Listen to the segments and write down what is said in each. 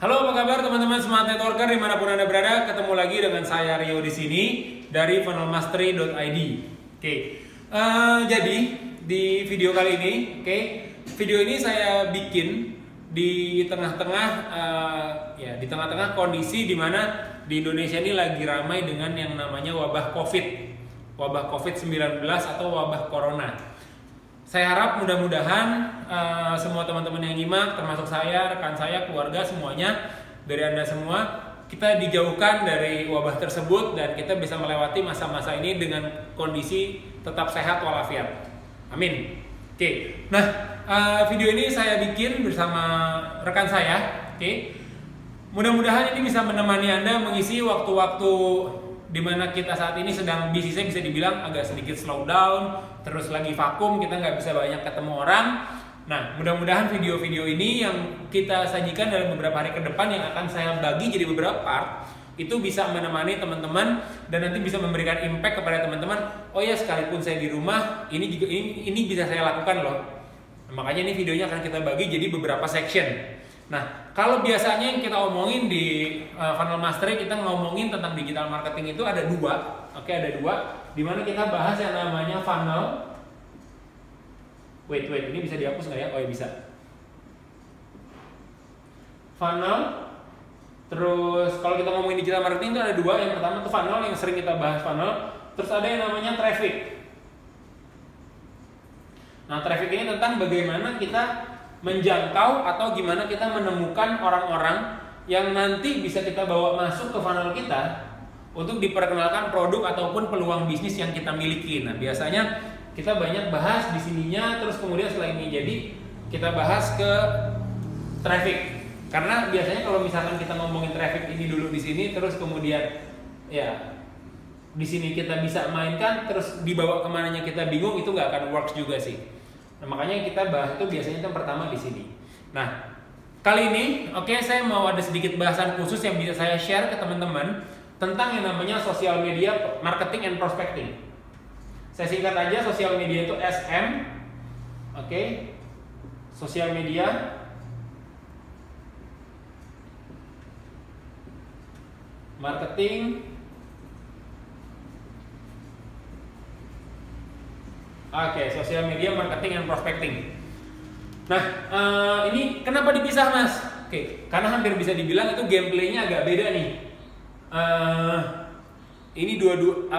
Halo, apa kabar teman-teman Smart Networker dimanapun Anda berada? Ketemu lagi dengan saya Rio di sini dari funnelmastery.id. Jadi di video kali ini, video ini saya bikin di tengah-tengah di tengah-tengah kondisi di mana di Indonesia ini lagi ramai dengan yang namanya wabah COVID-19 atau wabah corona. Saya harap mudah-mudahan semua teman-teman yang nyimak, termasuk saya, rekan saya, keluarga, semuanya, dari Anda semua, kita dijauhkan dari wabah tersebut dan kita bisa melewati masa-masa ini dengan kondisi tetap sehat walafiat. Amin. Nah, video ini saya bikin bersama rekan saya. Mudah-mudahan ini bisa menemani Anda mengisi waktu-waktu di mana kita saat ini sedang bisnisnya bisa dibilang agak sedikit slow down, terus lagi vakum, kita nggak bisa banyak ketemu orang. Nah, mudah-mudahan video-video ini yang kita sajikan dalam beberapa hari ke depan yang akan saya bagi jadi beberapa part, itu bisa menemani teman-teman dan nanti bisa memberikan impact kepada teman-teman. Oh ya, sekalipun saya di rumah, ini juga ini bisa saya lakukan loh. Nah, makanya ini videonya akan kita bagi jadi beberapa section. Nah, kalau biasanya yang kita omongin di Funnel Mastery, kita ngomongin tentang digital marketing itu ada dua. Ada dua, dimana kita bahas yang namanya funnel. Wait, ini bisa dihapus nggak ya? Oh ya, bisa. Funnel. Terus kalau kita ngomongin digital marketing itu ada dua. Yang pertama itu funnel, yang sering kita bahas funnel. Terus ada yang namanya traffic. Nah, traffic ini tentang bagaimana kita menjangkau atau gimana kita menemukan orang-orang yang nanti bisa kita bawa masuk ke funnel kita untuk diperkenalkan produk ataupun peluang bisnis yang kita miliki. Nah, biasanya kita banyak bahas di sininya, terus kemudian setelah ini jadi kita bahas ke traffic. Karena biasanya kalau misalkan kita ngomongin traffic ini dulu di sini, terus kemudian ya di sini kita bisa mainkan, terus dibawa kemananya kita bingung, itu nggak akan works juga sih. Nah, makanya kita bahas itu biasanya yang pertama di sini. Nah, kali ini saya mau ada sedikit bahasan khusus yang bisa saya share ke teman-teman tentang yang namanya social media marketing and prospecting. Saya singkat aja, social media itu SM. Social media marketing. Social media marketing and prospecting. Nah, ini kenapa dipisah, Mas? Karena hampir bisa dibilang itu gameplaynya agak beda nih. Ini dua-dua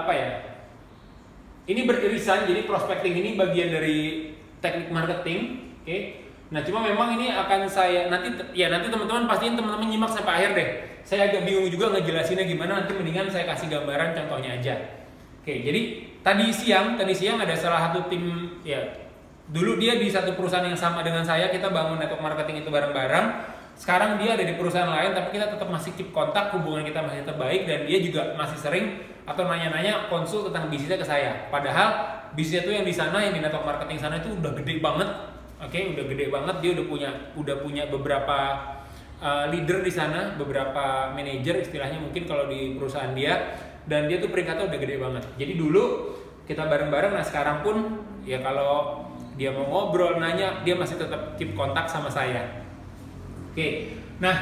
ini beririsan, jadi prospecting ini bagian dari teknik marketing. Nah, cuma memang ini akan saya nanti teman-teman pastiin teman-teman nyimak sampai akhir deh. Saya agak bingung juga ngejelasinnya gimana, nanti mendingan saya kasih gambaran contohnya aja. Jadi tadi siang ada salah satu tim, dulu dia di satu perusahaan yang sama dengan saya, kita bangun network marketing itu bareng-bareng. Sekarang dia ada di perusahaan lain, tapi kita tetap masih keep kontak, hubungan kita masih terbaik, dan dia juga masih sering atau nanya-nanya konsul tentang bisnisnya ke saya. Padahal bisnisnya tuh yang di sana, yang di network marketing sana itu udah gede banget. Udah gede banget, dia udah punya beberapa leader di sana, beberapa manajer istilahnya mungkin kalau di perusahaan dia. Dan dia tuh peringkatnya udah gede banget. Jadi dulu kita bareng-bareng. Nah, sekarang pun ya kalau dia mau ngobrol, nanya, dia masih tetap keep kontak sama saya. Nah,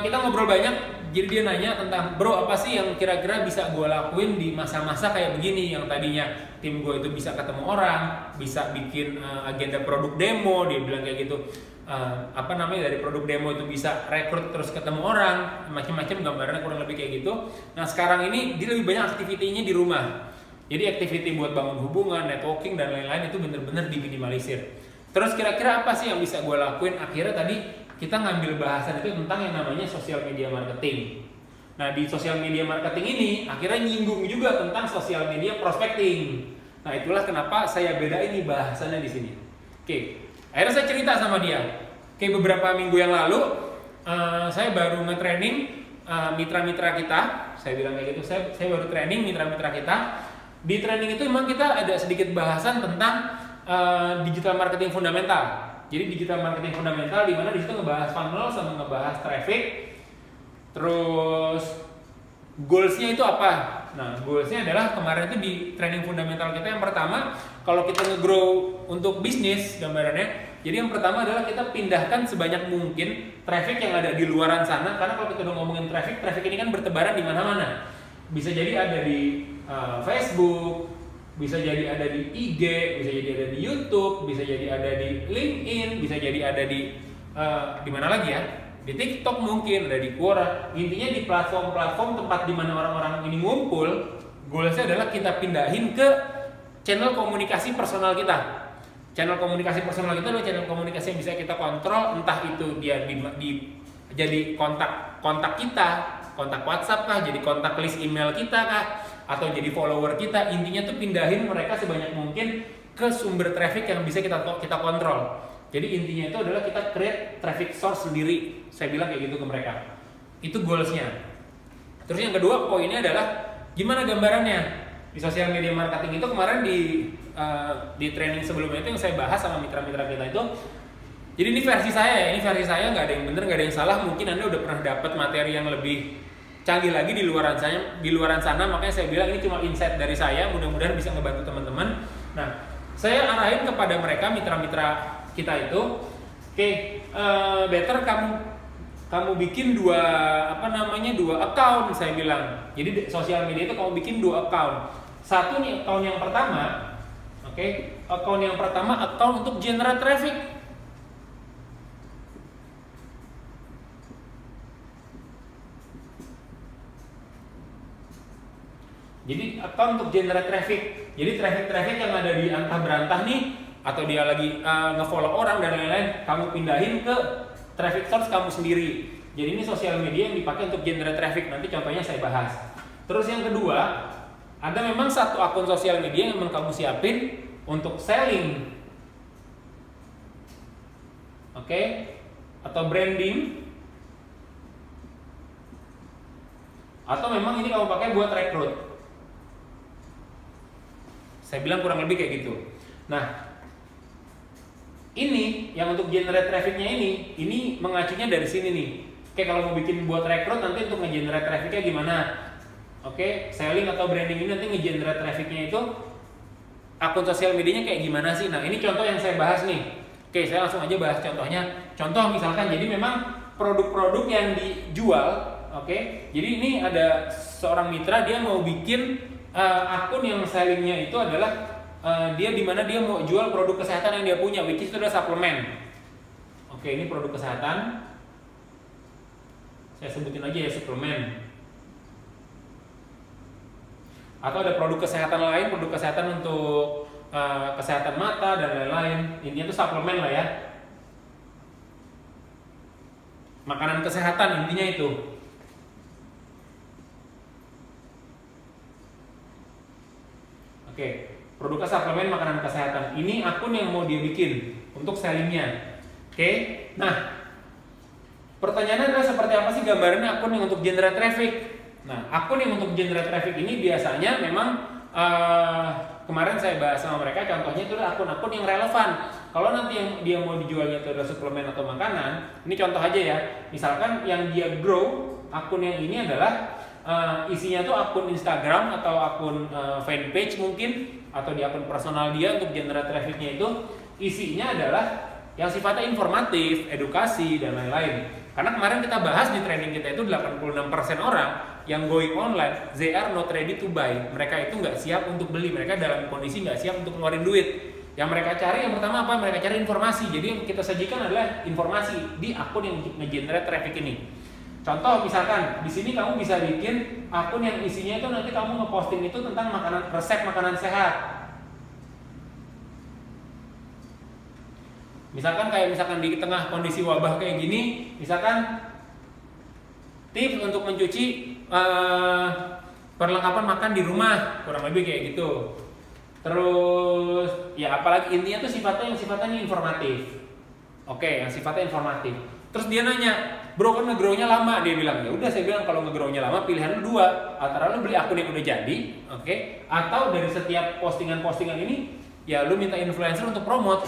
kita ngobrol banyak. Jadi dia nanya tentang, bro, apa sih yang kira-kira bisa gue lakuin di masa-masa kayak begini, yang tadinya tim gue itu bisa ketemu orang, bisa bikin agenda produk demo, dia bilang kayak gitu. Dari produk demo itu bisa rekrut terus ketemu orang, macam-macam, gambarannya kurang lebih kayak gitu. Nah, sekarang ini dia lebih banyak aktivitinya di rumah. Jadi activity buat bangun hubungan, networking dan lain-lain itu bener-bener diminimalisir. Terus kira-kira apa sih yang bisa gue lakuin? Akhirnya tadi kita ngambil bahasan itu tentang yang namanya social media marketing. Nah, di social media marketing ini akhirnya nyinggung juga tentang social media prospecting. Nah, itulah kenapa saya bedain nih bahasannya di sini. Akhirnya saya cerita sama dia. Beberapa minggu yang lalu saya baru nge-training mitra-mitra kita. Saya bilang kayak gitu, saya baru training mitra-mitra kita. Di training itu memang kita ada sedikit bahasan tentang digital marketing fundamental. Jadi digital marketing fundamental di mana di situ ngebahas funnel sama ngebahas traffic. Terus goals-nya itu apa? Nah, goals-nya adalah kemarin itu di training fundamental kita yang pertama, kalau kita nge-grow untuk bisnis, gambarannya Jadi yang pertama adalah kita pindahkan sebanyak mungkin traffic yang ada di luaran sana, karena kalau kita udah ngomongin traffic ini kan bertebaran di mana-mana. Bisa jadi ada di Facebook, bisa jadi ada di IG, bisa jadi ada di YouTube, bisa jadi ada di LinkedIn, bisa jadi ada di mana lagi ya? Di TikTok mungkin, ada di Quora. Intinya di platform-platform tempat di mana orang-orang ini ngumpul, goalsnya adalah kita pindahin ke channel komunikasi personal kita. Channel komunikasi personal kita adalah channel komunikasi yang bisa kita kontrol, entah itu dia jadi kontak kita, kontak WhatsApp kah, jadi kontak list email kita kah, atau jadi follower kita. Intinya tuh pindahin mereka sebanyak mungkin ke sumber traffic yang bisa kita kontrol. Jadi intinya itu adalah kita create traffic source sendiri. Saya bilang kayak gitu ke mereka. Itu goalsnya. Terus yang kedua poinnya adalah gimana gambarannya di sosial media marketing itu. Kemarin di training sebelumnya itu yang saya bahas sama mitra-mitra kita itu. Jadi ini versi saya ya, ini versi saya, nggak ada yang benar, nggak ada yang salah. Mungkin Anda udah pernah dapat materi yang lebih canggih lagi di luaran sana, makanya saya bilang ini cuma insight dari saya, mudah-mudahan bisa ngebantu teman-teman. Nah, saya arahin kepada mereka mitra-mitra kita itu, oke, better kamu bikin dua account, saya bilang. Jadi sosial media itu kamu bikin 2 account. Satu nih account yang pertama, oke, account yang pertama account untuk generate traffic. Jadi account untuk generate traffic. Jadi traffic yang ada di antah berantah nih, atau dia lagi nge-follow orang dan lain-lain, kamu pindahin ke traffic source kamu sendiri. Jadi ini sosial media yang dipakai untuk generate traffic. Nanti contohnya saya bahas. Terus yang kedua, ada memang satu akun sosial media yang memang kamu siapin untuk selling, oke, atau branding, atau memang ini kamu pakai buat rekrut. Saya bilang kurang lebih kayak gitu. Nah, ini yang untuk generate trafficnya ini mengacunya dari sini nih. Oke, kalau mau bikin buat rekrut nanti untuk nge-generate trafficnya gimana? Oke, selling atau branding ini nanti nge-generate trafficnya itu akun sosial medianya kayak gimana sih? Nah, ini contoh yang saya bahas nih. Oke, saya langsung aja bahas contohnya. Contoh misalkan, jadi memang produk-produk yang dijual, oke. Jadi ini ada seorang mitra, dia mau bikin akun yang sellingnya itu adalah dia dimana dia mau jual produk kesehatan yang dia punya, which is itu adalah suplemen. Oke, ini produk kesehatan. Saya sebutin aja ya, suplemen. Atau ada produk kesehatan lain, produk kesehatan untuk kesehatan mata dan lain-lain. Intinya itu suplemen lah ya. Makanan kesehatan intinya itu. Oke, produk suplemen makanan kesehatan. Ini akun yang mau dia bikin untuk sellingnya. Oke, nah pertanyaannya adalah seperti apa sih gambarannya akun yang untuk generate traffic? Nah, akun yang untuk generate traffic ini biasanya memang kemarin saya bahas sama mereka, contohnya itu adalah akun-akun yang relevan. Kalau nanti yang dia mau dijualnya itu adalah suplemen atau makanan, ini contoh aja ya. Misalkan yang dia grow akun yang ini adalah isinya tuh akun Instagram atau akun fanpage mungkin, atau di akun personal dia untuk generate trafficnya itu isinya adalah yang sifatnya informatif, edukasi dan lain-lain. Karena kemarin kita bahas di training kita itu 86% orang yang going online, they are not ready to buy. Mereka itu nggak siap untuk beli, mereka dalam kondisi nggak siap untuk ngeluarin duit. Yang mereka cari yang pertama apa? Mereka cari informasi. Jadi yang kita sajikan adalah informasi di akun yang nge-generate traffic ini. Contoh misalkan di sini kamu bisa bikin akun yang isinya itu nanti kamu ngeposting itu tentang resep makanan sehat. Misalkan di tengah kondisi wabah kayak gini, misalkan tips untuk mencuci perlengkapan makan di rumah, kurang lebih kayak gitu. Terus ya apalagi intinya tuh sifatnya ini informatif. Oke, yang sifatnya informatif. Terus dia nanya, bro kan nge-grow-nya lama, dia bilang. Ya udah, saya bilang kalau nge-grow-nya lama pilihan lu 2, antara lu beli akun yang udah jadi, oke, atau dari setiap postingan-postingan ini ya lu minta influencer untuk promote.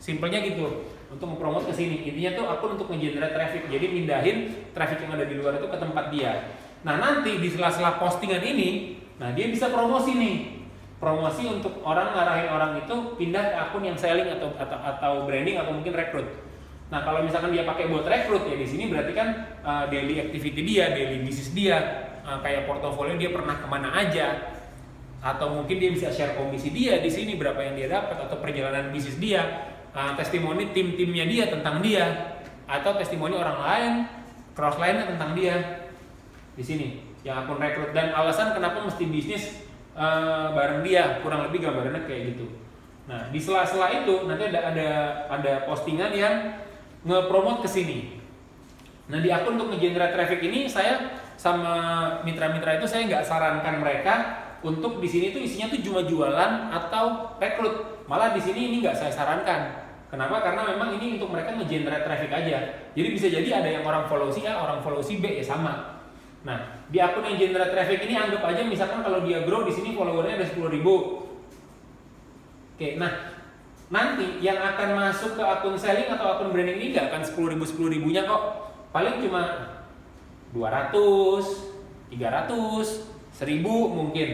Simpelnya gitu, untuk mempromot ke sini. Intinya tuh akun untuk nge-generate traffic. Jadi mindahin traffic yang ada di luar itu ke tempat dia. Nah, nanti di sela-sela postingan ini, nah dia bisa promosi nih. promosi untuk orang ngarahin orang itu pindah ke akun yang selling atau branding atau mungkin rekrut. Nah kalau misalkan dia pakai buat rekrut ya di sini berarti kan daily activity dia, daily business dia, kayak portofolio dia pernah kemana aja, atau mungkin dia bisa share komisi dia di sini berapa yang dia dapat, atau perjalanan bisnis dia, testimoni tim-timnya dia tentang dia, atau testimoni orang lain, cross lainnya tentang dia di sini yang akun rekrut, dan alasan kenapa mesti bisnis bareng dia, kurang lebih gambarannya kayak gitu. Nah di sela-sela itu nanti ada postingan yang nge-promote ke sini. Nah di akun untuk nge-generate traffic ini saya sama mitra-mitra itu saya nggak sarankan mereka untuk di sini tuh isinya tuh cuma jualan atau rekrut. Malah di sini ini nggak saya sarankan. Kenapa? Karena memang ini untuk mereka nge-generate traffic aja. Jadi bisa jadi ada yang orang follow si A, orang follow si B ya sama. Nah, di akun yang generate traffic ini anggap aja misalkan kalau dia grow di sini followernya ada 10.000. Oke, nah nanti yang akan masuk ke akun selling atau akun branding ini nggak akan 10.000-10.000-nya kok. Paling cuma 200, 300, 1.000 mungkin.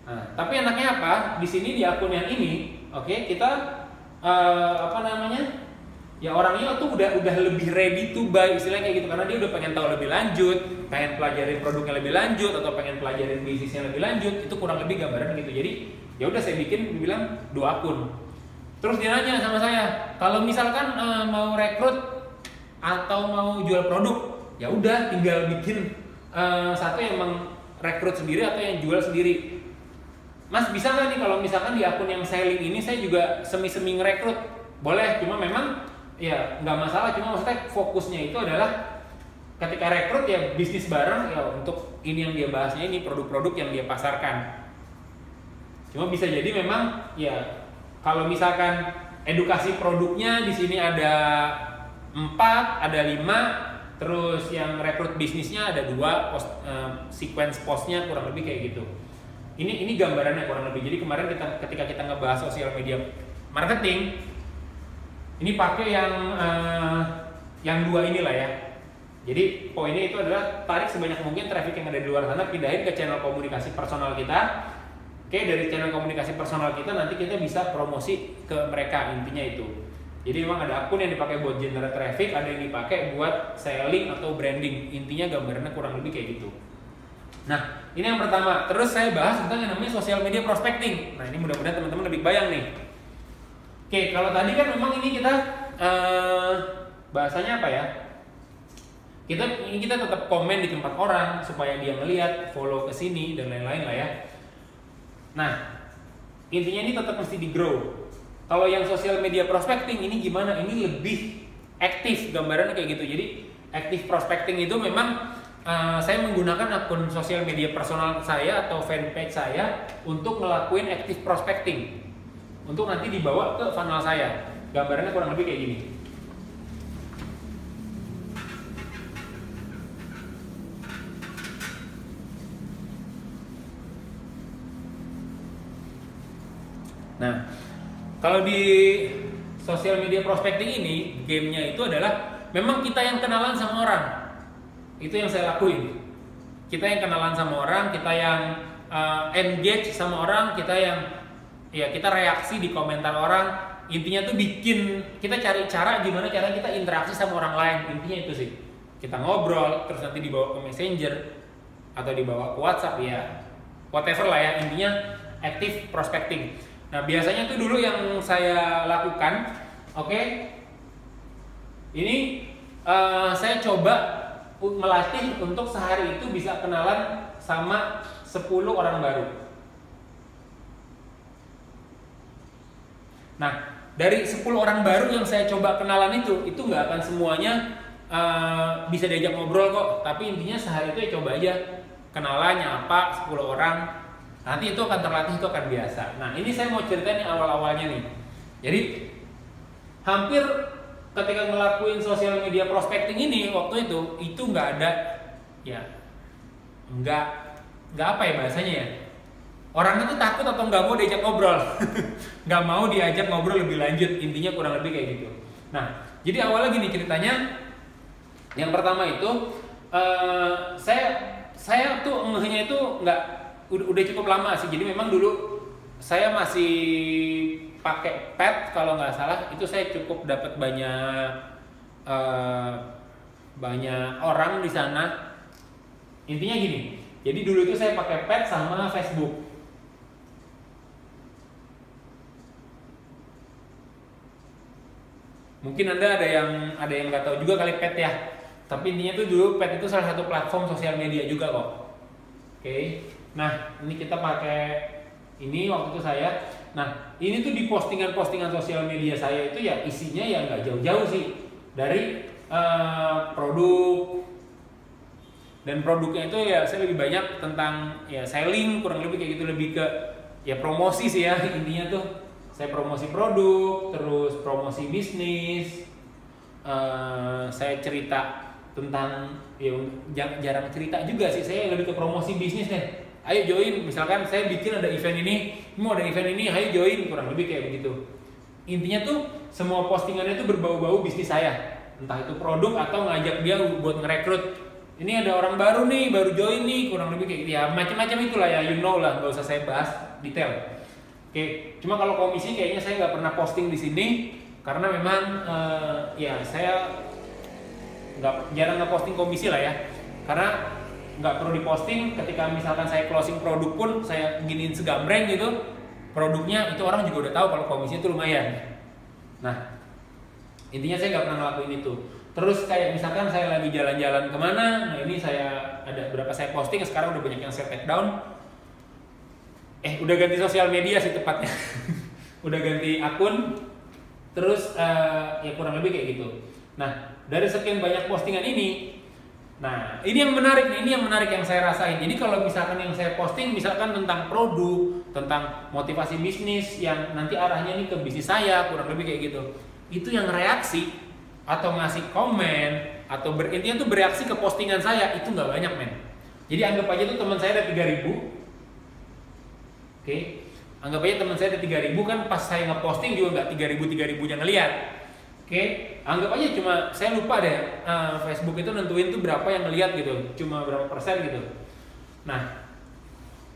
Nah, tapi enaknya apa? Di sini di akun yang ini, oke, kita ya orangnya tuh udah lebih ready to buy istilahnya kayak gitu, karena dia udah pengen tahu lebih lanjut, pengen pelajarin produknya lebih lanjut, atau pengen pelajarin bisnisnya lebih lanjut. Itu kurang lebih gambaran gitu. Jadi ya udah saya bilang 2 akun. Terus dia nanya sama saya, kalau misalkan mau rekrut atau mau jual produk, ya udah tinggal bikin satu yang rekrut sendiri atau yang jual sendiri. Mas bisa nggak nih kalau misalkan di akun yang selling ini saya juga semi-semi ngerekrut? Boleh, cuma memang ya nggak masalah, cuma maksudnya fokusnya itu adalah ketika rekrut ya bisnis bareng ya, untuk ini yang dia bahasnya ini produk-produk yang dia pasarkan. Cuma bisa jadi memang ya kalau misalkan edukasi produknya di sini ada 4, ada 5, terus yang rekrut bisnisnya ada 2, sequence postnya kurang lebih kayak gitu. Ini gambarannya kurang lebih. Jadi kemarin ketika kita ngebahas sosial media marketing, ini pakai yang 2 inilah ya. Jadi poinnya itu adalah tarik sebanyak mungkin traffic yang ada di luar sana, pindahin ke channel komunikasi personal kita. Oke, dari channel komunikasi personal kita nanti kita bisa promosi ke mereka, intinya itu. Jadi memang ada akun yang dipakai buat generate traffic, ada yang dipakai buat selling atau branding. Intinya gambarnya kurang lebih kayak gitu. Nah, ini yang pertama. Terus saya bahas tentang yang namanya social media prospecting. Nah, ini mudah-mudahan teman-teman lebih bayang nih. Oke, kalau tadi kan memang ini kita bahasanya apa ya? Kita tetap komen di tempat orang supaya dia melihat, follow ke sini dan lain-lain lah ya. Nah, intinya ini tetap mesti di grow. Kalau yang social media prospecting ini gimana? Ini lebih aktif, gambarannya kayak gitu. Jadi active prospecting itu memang saya menggunakan akun sosial media personal saya atau fanpage saya untuk ngelakuin active prospecting, untuk nanti dibawa ke funnel saya. Gambarannya kurang lebih kayak gini. Nah, kalau di social media prospecting ini, gamenya itu adalah memang kita yang kenalan sama orang. Itu yang saya lakuin. Kita yang kenalan sama orang, kita yang engage sama orang, kita yang kita reaksi di komentar orang. Intinya tuh kita cari cara gimana cara kita interaksi sama orang lain. Intinya itu sih. Kita ngobrol, terus nanti dibawa ke Messenger atau dibawa ke WhatsApp ya. Whatever lah ya, intinya active prospecting. Nah, biasanya tuh dulu yang saya lakukan, oke. Ini saya coba melatih untuk sehari itu bisa kenalan sama 10 orang baru. Nah, dari 10 orang baru yang saya coba kenalan itu nggak akan semuanya bisa diajak ngobrol kok. Tapi intinya sehari itu ya coba aja kenalannya apa 10 orang. Nanti itu akan terlatih, itu akan biasa. Nah, ini saya mau ceritain yang awal-awalnya nih. Jadi hampir ketika ngelakuin sosial media prospecting ini waktu itu nggak ada ya nggak apa ya bahasanya ya, orang itu takut atau nggak mau diajak ngobrol. Nggak mau diajak ngobrol lebih lanjut, intinya kurang lebih kayak gitu. Nah, jadi awalnya gini ceritanya. Yang pertama itu saya tuh ngehnya itu udah cukup lama sih. Jadi memang dulu saya masih pakai pet kalau nggak salah, itu saya cukup dapat banyak orang di sana. Intinya gini, jadi dulu itu saya pakai pet sama Facebook. Mungkin Anda ada yang nggak tahu juga kali pet ya. Tapi intinya tuh dulu pet itu salah satu platform sosial media juga kok. Oke. Nah, ini kita pakai ini waktu itu saya. Nah, ini tuh di postingan-postingan sosial media saya itu ya isinya ya nggak jauh-jauh sih dari produk, dan produknya itu ya saya lebih banyak tentang ya selling, kurang lebih kayak gitu, lebih ke ya promosi sih ya intinya tuh. Saya promosi produk, terus promosi bisnis, saya cerita tentang ya jarang cerita juga sih, saya lebih ke promosi bisnis deh. Ayo join, misalkan saya bikin ada event ini, mau ada event ini, ayo join, kurang lebih kayak begitu. Intinya tuh semua postingannya tuh berbau-bau bisnis saya, entah itu produk atau ngajak dia buat ngerekrut. Ini ada orang baru nih, baru join nih, kurang lebih kayak gitu ya, macam-macam itulah ya, you know lah, nggak usah saya bahas detail. Oke, cuma kalau komisi kayaknya saya nggak pernah posting di sini karena memang ya saya jarang ngeposting komisi lah ya, karena nggak perlu diposting. Ketika misalkan saya closing produk pun saya giniin segambreng gitu produknya, itu orang juga udah tahu kalau komisinya itu lumayan. Nah, intinya saya nggak pernah ngelakuin itu. Terus kayak misalkan saya lagi jalan-jalan kemana, nah ini saya ada berapa saya posting, sekarang udah banyak yang saya take down. Udah ganti sosial media sih tepatnya. Udah ganti akun. Terus ya kurang lebih kayak gitu. Nah, dari sekian banyak postingan ini, nah ini yang menarik nih, ini yang menarik yang saya rasain. Jadi kalau misalkan yang saya posting misalkan tentang produk, tentang motivasi bisnis yang nanti arahnya nih ke bisnis saya, kurang lebih kayak gitu. Itu yang reaksi atau ngasih komen atau intinya tuh bereaksi ke postingan saya itu nggak banyak, men. Jadi anggap aja tuh teman saya ada 3.000. Oke, anggap aja teman saya ada 3.000 kan, pas saya ngeposting juga nggak 3.000 yang ngeliat. Oke, anggap aja cuma saya lupa deh Facebook itu nentuin tuh berapa yang ngeliat gitu, cuma berapa persen gitu. Nah,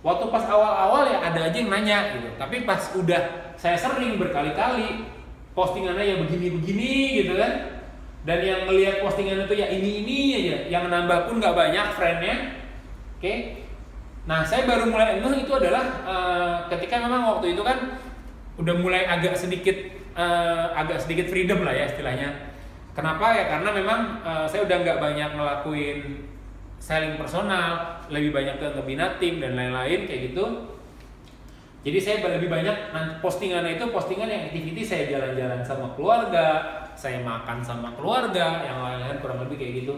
waktu pas awal-awal ya ada aja yang nanya gitu, tapi pas udah saya sering berkali-kali postingannya ya begini-begini gitu kan, dan yang ngeliat postingan itu ya ini aja, yang nambah pun nggak banyak friendnya. Oke. Nah, saya baru mulai ngeh itu adalah ketika memang waktu itu kan udah mulai agak sedikit freedom lah ya istilahnya. Kenapa ya? Karena memang saya udah nggak banyak ngelakuin selling personal, lebih banyak ke ngebina tim dan lain-lain kayak gitu. Jadi saya lebih banyak postingannya itu postingan yang activity saya jalan-jalan sama keluarga, saya makan sama keluarga, yang lain-lain kurang lebih kayak gitu.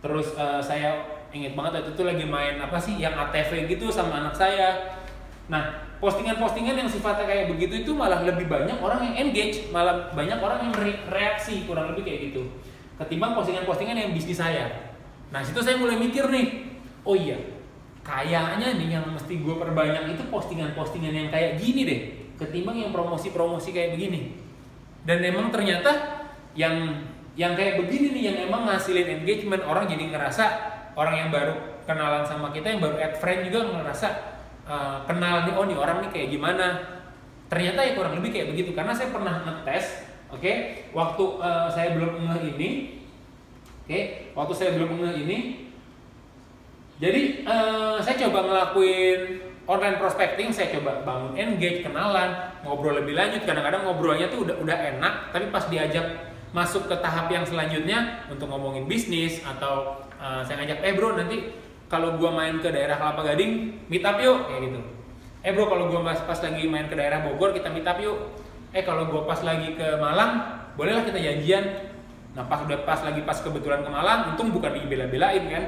Terus saya inget banget waktu itu lagi main apa sih yang ATV gitu sama anak saya. Nah, postingan-postingan yang sifatnya kayak begitu itu malah lebih banyak orang yang engage, malah banyak orang yang reaksi, kurang lebih kayak gitu, ketimbang postingan-postingan yang bisnis saya. Nah, situ saya mulai mikir nih, oh iya, kayaknya nih yang mesti gue perbanyak itu postingan-postingan yang kayak gini deh, ketimbang yang promosi-promosi kayak begini. Dan emang ternyata yang kayak begini nih yang emang ngasilin engagement, orang jadi ngerasa, orang yang baru kenalan sama kita, yang baru add friend juga ngerasa kenal nih, oh nih orang nih kayak gimana. Ternyata ya kurang lebih kayak begitu, karena saya pernah ngetes, waktu saya belum ngeh ini, waktu saya belum ngeh ini, jadi saya coba ngelakuin online prospecting, saya coba bangun engage, kenalan, ngobrol lebih lanjut. Kadang-kadang ngobrolnya tuh udah enak, tapi pas diajak masuk ke tahap yang selanjutnya untuk ngomongin bisnis atau saya ngajak, bro nanti kalau gua main ke daerah Kelapa Gading meet up yuk, kayak gitu. Bro kalau gua pas lagi main ke daerah Bogor kita meet up yuk. Kalau gua pas lagi ke Malang bolehlah kita janjian. Nah pas kebetulan ke Malang, untung bukan dibela-belain kan,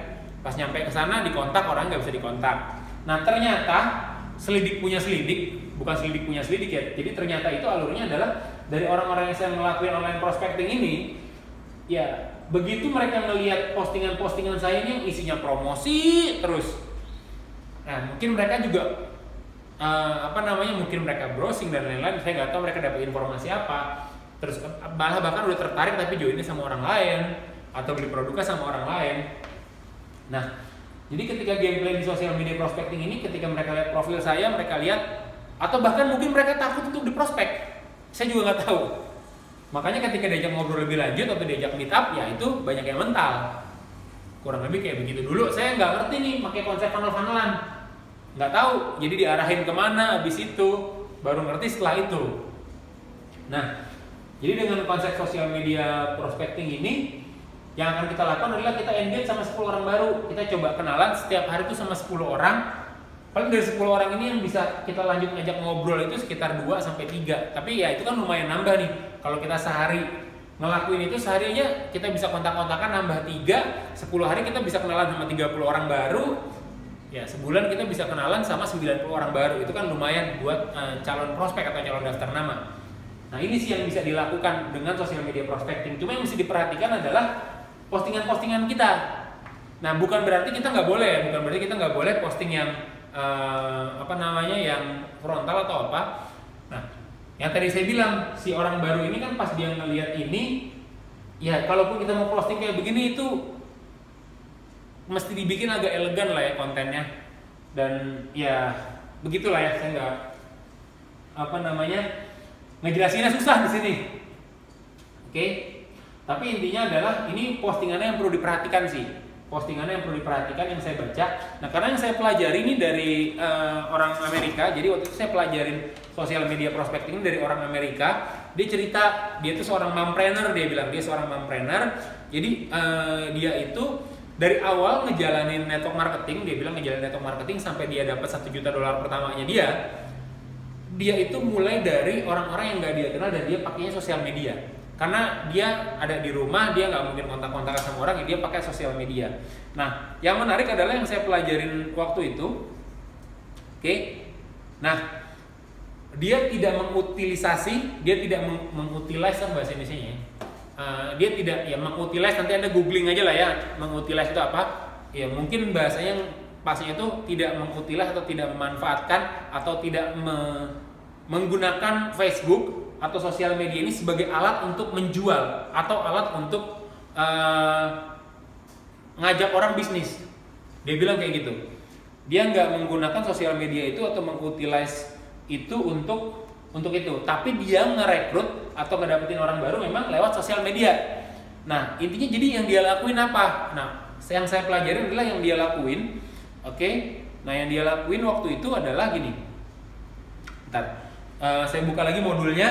pas nyampe ke sana dikontak orang nggak bisa dikontak. Nah ternyata bukan selidik punya selidik ya. Jadi ternyata itu alurnya adalah dari orang-orang yang saya ngelakuin online prospecting ini, ya begitu mereka ngelihat postingan-postingan saya ini yang isinya promosi terus. Nah mungkin mereka juga mungkin mereka browsing dan lain-lain, saya nggak tahu mereka dapat informasi apa. Terus bahkan udah tertarik tapi joinnya sama orang lain atau beli produknya sama orang lain. Nah, jadi ketika gameplay di sosial media prospecting ini, ketika mereka lihat profil saya, mereka lihat atau bahkan mungkin mereka takut untuk diprospek. Saya juga nggak tahu. Makanya ketika diajak ngobrol lebih lanjut atau diajak meet up, ya itu banyak yang mental. Kurang lebih kayak begitu. Dulu saya nggak ngerti nih pakai konsep funnel-funnelan, nggak tahu. Jadi diarahin kemana, habis itu baru ngerti setelah itu. Nah, jadi dengan konsep sosial media prospecting ini, yang akan kita lakukan adalah kita engage sama 10 orang baru. Kita coba kenalan setiap hari itu sama 10 orang. Paling dari 10 orang ini yang bisa kita lanjut ngajak ngobrol itu sekitar 2-3. Tapi ya itu kan lumayan nambah nih. Kalau kita sehari ngelakuin itu, sehari aja kita bisa kontak-kontakan nambah 3. 10 hari kita bisa kenalan sama 30 orang baru. Ya sebulan kita bisa kenalan sama 90 orang baru. Itu kan lumayan buat calon prospek atau calon daftar nama. Nah ini sih yang bisa dilakukan dengan sosial media prospecting. Cuma yang mesti diperhatikan adalah postingan-postingan kita. Nah bukan berarti kita nggak boleh posting yang yang frontal atau apa. Nah, yang tadi saya bilang, si orang baru ini kan pas dia ngelihat ini, ya kalaupun kita mau posting kayak begini itu mesti dibikin agak elegan lah ya kontennya. Dan ya begitulah ya, saya nggak ngejelasinnya susah di sini. Oke. Tapi intinya adalah ini postingannya yang perlu diperhatikan sih. Postingannya yang perlu diperhatikan yang saya baca. Nah karena yang saya pelajari ini dari orang Amerika. Jadi waktu itu saya pelajarin sosial media prospecting dari orang Amerika. Dia cerita, dia itu seorang mompreneur. Dia bilang dia seorang mompreneur. Jadi dia itu dari awal ngejalanin network marketing. Dia bilang ngejalanin network marketing sampai dia dapat $1 juta pertamanya dia. Dia itu mulai dari orang-orang yang nggak dia kenal dan dia pakainya sosial media. Karena dia ada di rumah, dia nggak mungkin kontak-kontakan sama orang, dia pakai sosial media. Nah, yang menarik adalah yang saya pelajarin waktu itu, oke. Nah, dia tidak mengutilisasi, dia tidak mengutilize bahasa Indonesia-nya. Dia tidak mengutilize, nanti Anda googling aja lah ya, mengutilize itu apa? Ya mungkin bahasanya yang pastinya itu tidak mengutilize atau tidak memanfaatkan atau tidak menggunakan Facebook atau sosial media ini sebagai alat untuk menjual atau alat untuk ngajak orang bisnis. Dia bilang kayak gitu. Dia nggak menggunakan sosial media itu atau mengutilize itu untuk itu. Tapi dia ngerekrut atau ngedapetin orang baru memang lewat sosial media. Nah intinya jadi yang dia lakuin apa? Nah yang saya pelajari adalah yang dia lakuin. Oke. Nah yang dia lakuin waktu itu adalah gini. Bentar. Saya buka lagi modulnya.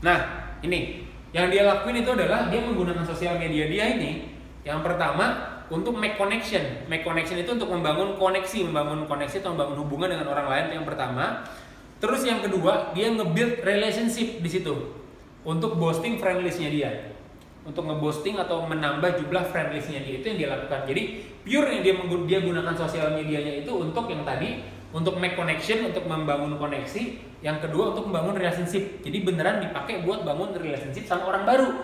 Nah, ini yang dia lakuin itu adalah dia menggunakan sosial media dia ini. Yang pertama untuk make connection. Make connection itu untuk membangun koneksi atau membangun hubungan dengan orang lain, itu yang pertama. Terus yang kedua, dia nge-build relationship di situ. Untuk boosting friend list-nya dia. Untuk nge-boosting atau menambah jumlah friend list-nya dia, itu yang dia lakukan. Jadi pure yang dia gunakan sosial medianya itu untuk yang tadi, untuk make connection, untuk membangun koneksi. Yang kedua untuk membangun relationship. Jadi beneran dipakai buat bangun relationship sama orang baru.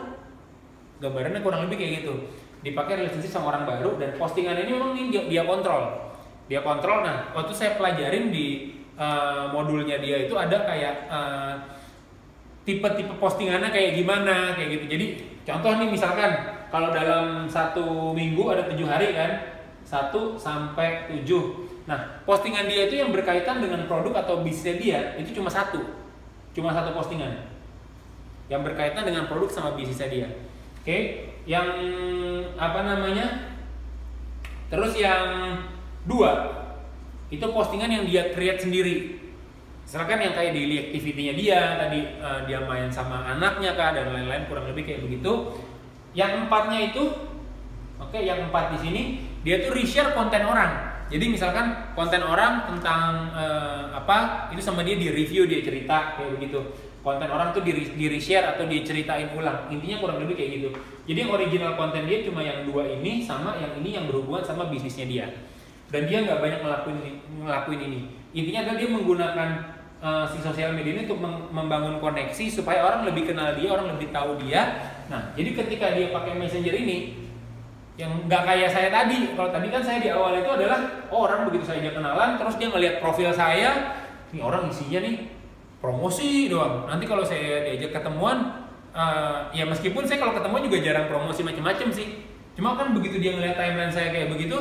Gambarannya kurang lebih kayak gitu. Dipakai relationship sama orang baru dan postingan ini memang dia kontrol. Dia kontrol. Nah, waktu saya pelajarin di modulnya dia itu ada kayak tipe-tipe postingannya kayak gimana, kayak gitu. Jadi contoh nih misalkan kalau dalam 1 minggu ada 7 hari kan, 1 sampai 7. Nah, postingan dia itu yang berkaitan dengan produk atau bisnis dia itu cuma satu postingan yang berkaitan dengan produk sama bisnisnya dia. Oke, yang terus yang 2 itu postingan yang dia create sendiri. Misalkan yang kayak daily activity-nya dia tadi, dia main sama anaknya kah dan lain-lain, kurang lebih kayak begitu. Yang 4-nya itu, yang 4 di sini dia tuh reshare konten orang. Jadi misalkan konten orang tentang itu sama dia di review, dia cerita kayak begitu. Konten orang tuh di reshare atau dia ceritain ulang. Intinya kurang lebih kayak gitu. Jadi original konten dia cuma yang 2 ini sama yang ini yang berhubungan sama bisnisnya dia. Dan dia nggak banyak ngelakuin ini. Intinya adalah dia menggunakan si sosial media ini untuk membangun koneksi supaya orang lebih kenal dia, orang lebih tahu dia. Nah, jadi ketika dia pakai Messenger ini, yang nggak kayak saya tadi. Kalau tadi kan saya di awal itu adalah orang begitu saya kenalan, terus dia ngelihat profil saya, ini orang isinya nih promosi doang. Nanti kalau saya diajak ketemuan, ya meskipun saya kalau ketemuan juga jarang promosi macam-macam sih. Cuma kan begitu dia ngelihat timeline saya kayak begitu,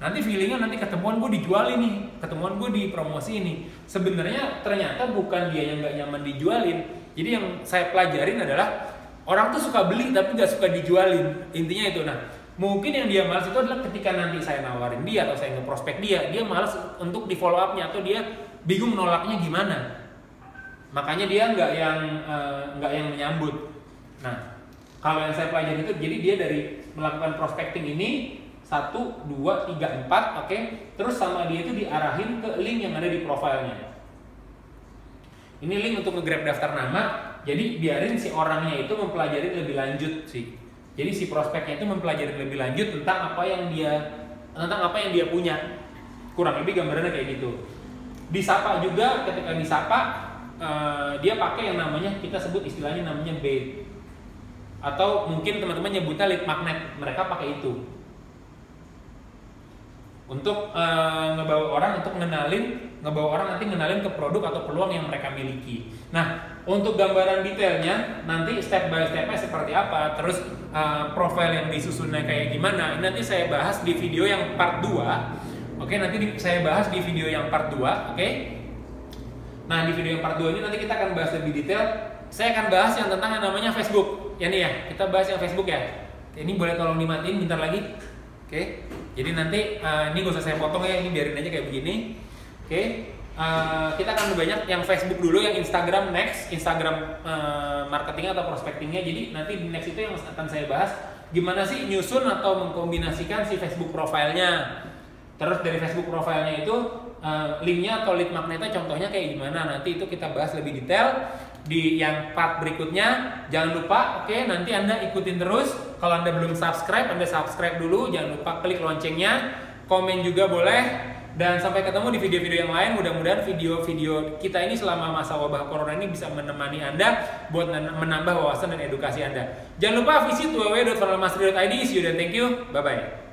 nanti feelingnya nanti ketemuan gue dijualin nih, ketemuan gue dipromosi ini. Sebenarnya ternyata bukan dia yang nggak nyaman dijualin. Jadi yang saya pelajarin adalah orang tuh suka beli tapi nggak suka dijualin, intinya itu. Nah, mungkin yang dia malas itu adalah ketika nanti saya nawarin dia atau saya ngeprospek dia malas untuk di follow up-nya atau dia bingung nolaknya gimana. Makanya dia nggak yang menyambut. Nah, kalau yang saya pelajari itu, jadi dia dari melakukan prospecting ini 1, 2, 3, 4, oke. Terus sama dia itu diarahin ke link yang ada di profilnya. Ini link untuk nge-grab daftar nama. Jadi biarin si orangnya itu mempelajari lebih lanjut sih. Jadi si prospeknya itu mempelajari lebih lanjut tentang apa yang dia punya. Kurang lebih gambarannya kayak gitu. Disapa juga, ketika disapa dia pakai yang namanya, kita sebut istilahnya namanya bait. Atau mungkin teman-teman nyebutnya lead magnet, mereka pakai itu untuk ngebawa orang nanti ngenalin ke produk atau peluang yang mereka miliki. Nah, untuk gambaran detailnya nanti step by stepnya seperti apa, terus profil yang disusunnya kayak gimana, ini nanti saya bahas di video yang part 2. Oke, saya bahas di video yang part 2, oke. Nah, di video yang part 2 ini nanti kita akan bahas lebih detail. Saya akan bahas yang tentang yang namanya Facebook. Ya nih ya, kita bahas yang Facebook ya. Ini boleh tolong dimatiin bentar lagi. Oke. Jadi nanti ini gak usah saya potong ya, ini biarin aja kayak begini. Oke. Kita akan banyak yang Facebook dulu, yang Instagram next, Instagram marketing atau prospectingnya. Jadi nanti di next itu yang akan saya bahas gimana sih nyusun atau mengkombinasikan si Facebook profilnya. Terus dari Facebook profilnya itu linknya atau lead magnetnya contohnya kayak gimana, nanti itu kita bahas lebih detail di yang part berikutnya. Jangan lupa, oke, nanti Anda ikutin terus. Kalau Anda belum subscribe, Anda subscribe dulu. Jangan lupa klik loncengnya, komen juga boleh. Dan sampai ketemu di video-video yang lain. Mudah-mudahan video-video kita ini selama masa wabah corona ini bisa menemani Anda buat menambah wawasan dan edukasi Anda. Jangan lupa visit www.funnelmastery.id. See you dan thank you. Bye-bye.